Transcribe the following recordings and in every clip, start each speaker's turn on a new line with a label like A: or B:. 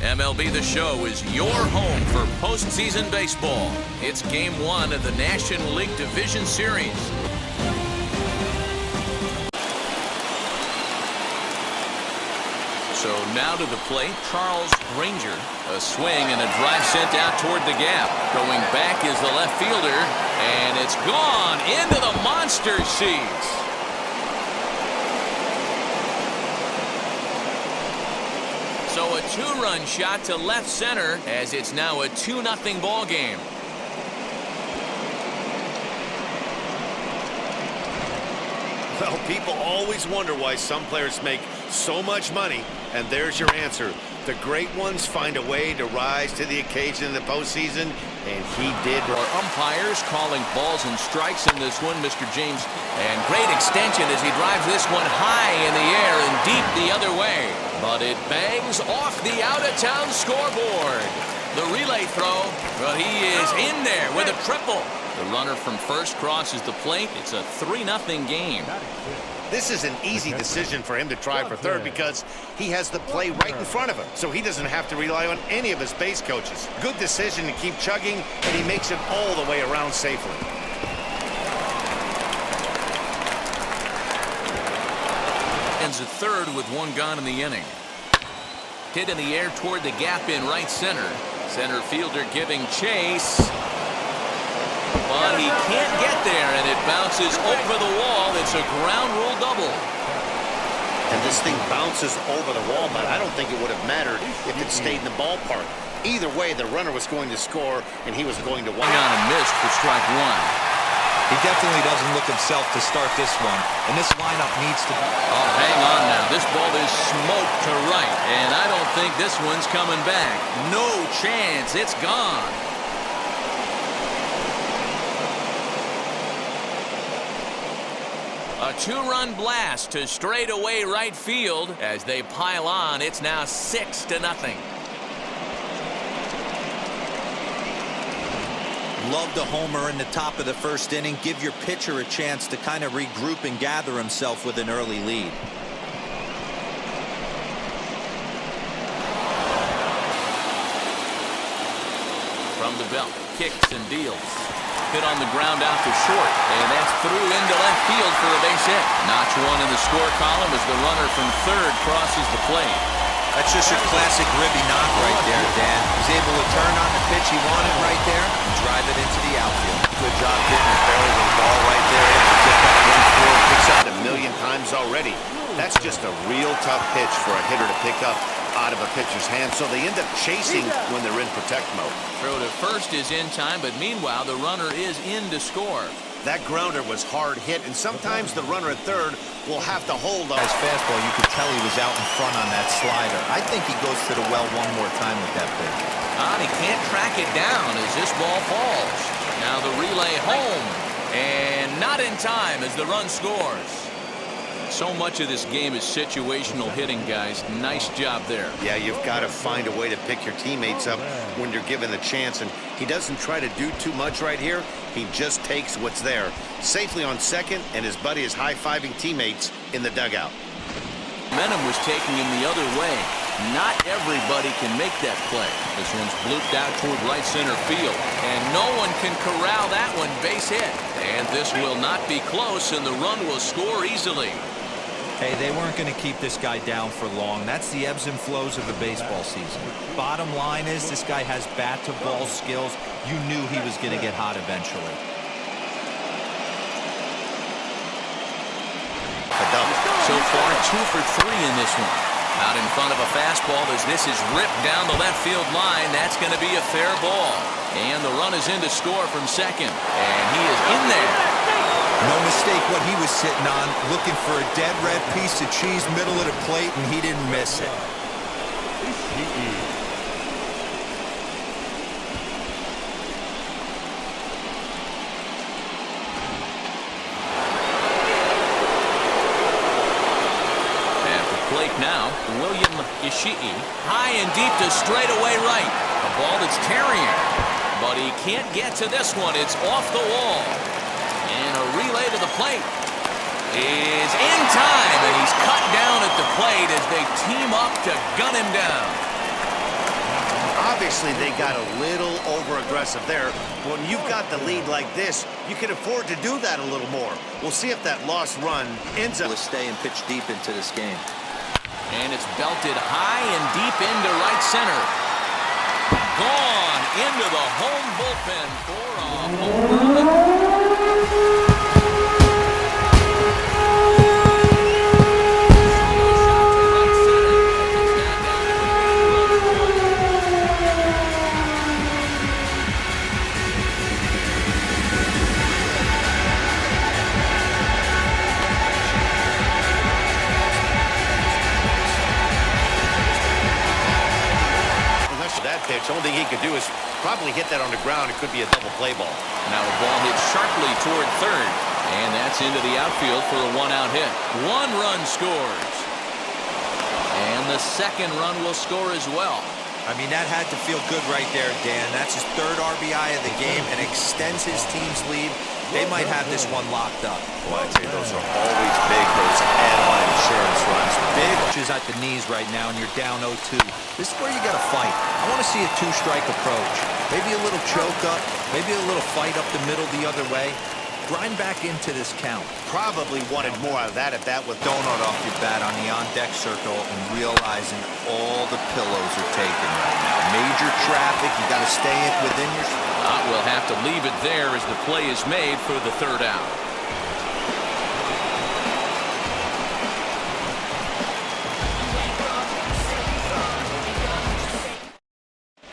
A: MLB The Show is your home for postseason baseball. It's Game 1 of the National League Division Series. So now to the plate, Charles Granger. A swing and a drive sent out toward the gap. Going back is the left fielder, and it's gone into the monster seats. So a two-run shot to left center as it's now a 2-0 ball game.
B: Well, people always wonder why some players make so much money, and there's your answer. The great ones find a way to rise to the occasion in the postseason, and he did.
A: Our umpires calling balls and strikes in this one, Mr. James. And great extension as he drives this one high in the air and deep the other way. But it bangs off the out-of-town scoreboard. The relay throw, but he is in there with a triple. The runner from first crosses the plate. It's a 3-0 game.
B: This is an easy decision for him to try for third because he has the play right in front of him, so he doesn't have to rely on any of his base coaches. Good decision to keep chugging, and he makes it all the way around safely.
A: Ends at third with one gone in the inning. Hit in the air toward the gap in right center. Center fielder giving chase. But he can't get there, and it bounces over the wall. It's a ground rule double.
B: And this thing bounces over the wall, but I don't think it would have mattered if it stayed in the ballpark. Either way, the runner was going to score, and he was going to win.
A: Hang on and missed for strike one.
C: He definitely doesn't look himself to start this one, and this lineup needs to be.
A: Oh, hang on now. This ball is smoked to right, and I don't think this one's coming back. No chance. It's gone. A two-run blast to straightaway right field as they pile on. It's now 6-0.
C: Love the homer in the top of the first inning. Give your pitcher a chance to kind of regroup and gather himself with an early lead.
A: From the belt, kicks and deals. Hit on the ground out to short, and that's through into left field for a base hit. Notch one in the score column as the runner from third crosses the plate.
C: That's just your classic ribby knock right there, Dan. He's able to turn on the pitch he wanted right there and drive it into the outfield.
B: Good job getting the barrel of the ball right there. Get that run forward, picks out a million times already. That's just a real tough pitch for a hitter to pick up out of a pitcher's hand, so they end up chasing when they're in protect mode.
A: Throw to first is in time, but meanwhile the runner is in to score.
B: That grounder was hard hit, and sometimes the runner at third will have to hold on.
C: His fastball, you could tell he was out in front on that slider. I think he goes to the well one more time with that pitch.
A: He can't track it down as this ball falls. Now the relay home, and not in time as the run scores. So much of this game is situational hitting, guys. Nice job there.
B: Yeah, you've got to find a way to pick your teammates up when you're given the chance, and he doesn't try to do too much right here. He just takes what's there. Safely on second, and his buddy is high-fiving teammates in the dugout.
A: Momentum was taking him the other way. Not everybody can make that play. This one's blooped out toward right center field, and no one can corral that one. Base hit. And this will not be close, and the run will score easily.
C: Hey, they weren't going to keep this guy down for long. That's the ebbs and flows of a baseball season. Bottom line is this guy has bat-to-ball skills. You knew he was going to get hot eventually.
A: A double. So far, 2 for 3 in this one. Out in front of a fastball as this is ripped down the left field line. That's going to be a fair ball. And the run is in to score from second. And he is in there.
C: No mistake what he was sitting on, looking for a dead red piece of cheese middle of the plate, and he didn't miss it.
A: At the plate now, William Ishii. High and deep to straightaway right. A ball that's carrying. But he can't get to this one. It's off the wall. And a relay to the plate is in time, and he's cut down at the plate as they team up to gun him down.
B: Obviously, they got a little over-aggressive there. When you've got the lead like this, you can afford to do that a little more. We'll see if that lost run ends up.
D: To stay and pitch deep into this game.
A: And it's belted high and deep into right center. Gone into the home bullpen for a home run.
B: Pitch. Only thing he could do is probably hit that on the ground. It could be a double play ball.
A: Now the ball hits sharply toward third, and that's into the outfield for a one-out hit. One run scores, and the second run will score as well.
C: I mean, that had to feel good right there, Dan. That's his third RBI of the game and extends his team's lead. They might have this one locked up.
B: Well, I'd say those are always big, those add-on insurance runs.
C: Big pitches at the knees right now, and you're down 0-2. This is where you got to fight. I want to see a two-strike approach. Maybe a little choke up, maybe a little fight up the middle the other way. Grind back into this count.
B: Probably wanted more out of that at bat with
C: Donut off your bat on the on-deck circle and realizing all the pillows are taken right now. Major traffic. You got to stay within your...
A: We'll have to leave it there as the play is made for the third out.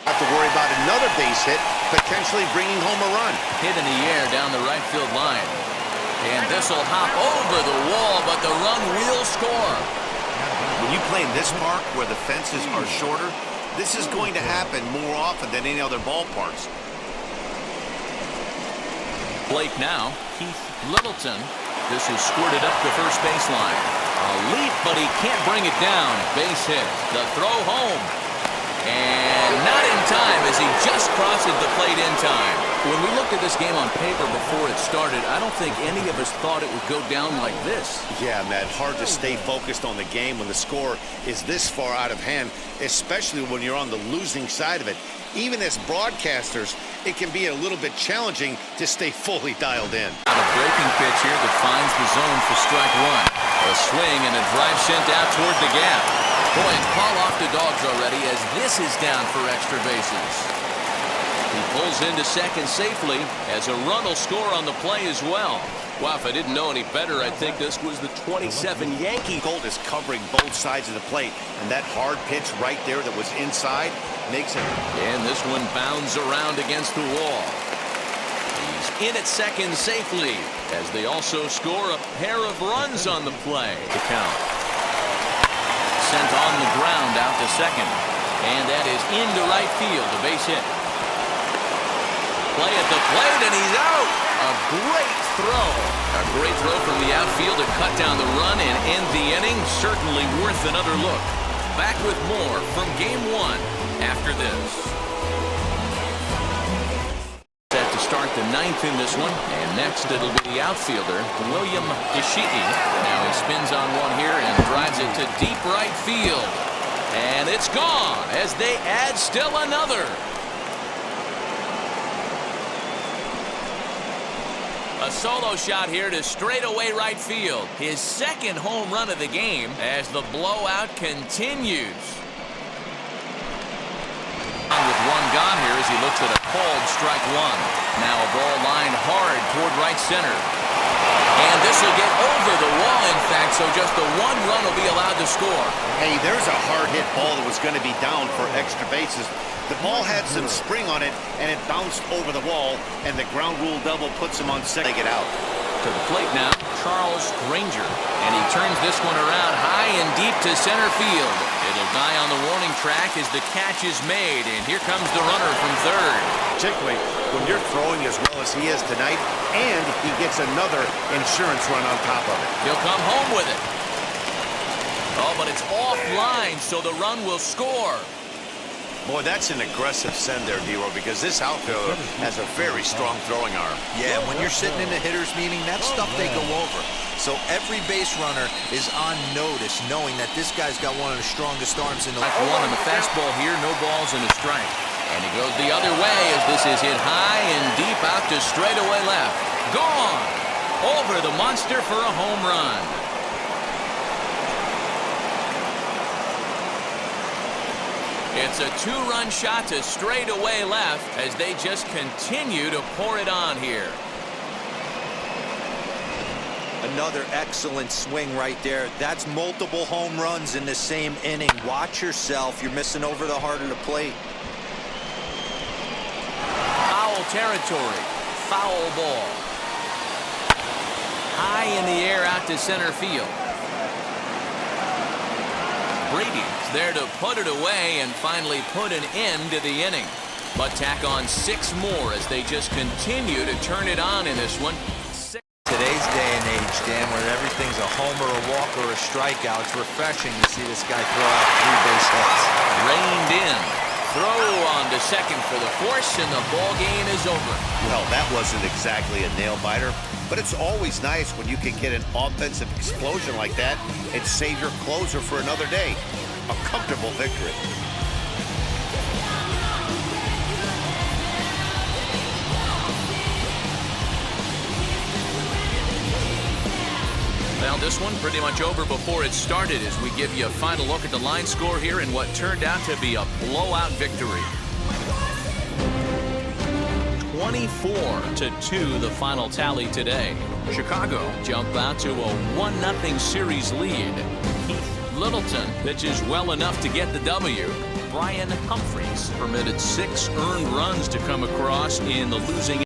B: Have to worry about another base hit, potentially bringing home a run.
A: Hit in the air down the right field line. And this will hop over the wall, but the run will score.
B: When you play in this park where the fences are shorter, this is going to happen more often than any other ballparks.
A: Blake now, Keith Littleton. This is squirted up the first baseline. A leap, but he can't bring it down. Base hit. The throw home. And not in time as he just crosses the plate in time. When we looked at this game on paper before it started, I don't think any of us thought it would go down like this.
B: Yeah, Matt, hard to stay focused on the game when the score is this far out of hand, especially when you're on the losing side of it. Even as broadcasters, it can be a little bit challenging to stay fully dialed in.
A: A breaking pitch here that finds the zone for strike one. A swing and a drive sent out toward the gap. Boy, and call off the dogs already as this is down for extra bases. He pulls into second safely as a run will score on the play as well. Wow, if I didn't know any better, I'd think this was the 27 Yankee.
B: Gold is covering both sides of the plate, and that hard pitch right there that was inside makes it.
A: And this one bounds around against the wall. He's in at second safely as they also score a pair of runs on the play to count. Sent on the ground out to second, and that is into right field, a base hit. Play at the plate, and he's out. A great throw. A great throw from the outfield to cut down the run and end the inning. Certainly worth another look. Back with more from Game 1 after this. Set to start the ninth in this one, and next it'll be the outfielder, William Ishii. Now he spins on one here and drives it to deep right field. And it's gone as they add still another. A solo shot here to straightaway right field. His second home run of the game as the blowout continues. With one gone here as he looks at a called strike one. Now a ball lined hard toward right center. And this will get over the wall, in fact, so just the one run will be allowed to score.
B: Hey, there's a hard hit ball that was going to be down for extra bases. The ball had some spring on it, and it bounced over the wall, and the ground rule double puts him on second. Take it out.
A: To the plate now, Charles Granger. And he turns this one around high and deep to center field. It'll die on the warning track as the catch is made, and here comes the runner from third.
B: Particularly when you're throwing as well as he is tonight, and he gets another insurance run on top of it.
A: He'll come home with it. Oh, but it's offline, so the run will score.
B: Boy, that's an aggressive send there, D-Roy, because this outfielder has a very strong throwing arm.
C: Yeah, when you're sitting in the hitter's meeting, that's stuff they go over. So every base runner is on notice, knowing that this guy's got one of the strongest arms in the league.
A: One on the fastball here, no balls and a strike. And he goes the other way as this is hit high and deep out to straightaway left. Gone! Over the monster for a home run. It's a two-run shot to straightaway left as they just continue to pour it on here.
C: Another excellent swing right there. That's multiple home runs in the same inning. Watch yourself. You're missing over the heart of the plate.
A: Foul territory. Foul ball. High in the air out to center field. Brady's there to put it away and finally put an end to the inning. But tack on 6 more as they just continue to turn it on in this one.
C: Today's day and age, Dan, where everything's a homer, a walk, or a strikeout, it's refreshing to see this guy throw out 3 base hits.
A: Reined in. Throw on to second for the force, and the ball game is over.
B: Well, that wasn't exactly a nail-biter, but it's always nice when you can get an offensive explosion like that and save your closer for another day. A comfortable victory.
A: Well, this one pretty much over before it started as we give you a final look at the line score here in what turned out to be a blowout victory. 24-2 the final tally today. Chicago jump out to a 1-0 series lead. Keith Littleton pitches well enough to get the W. Brian Humphreys permitted 6 earned runs to come across in the losing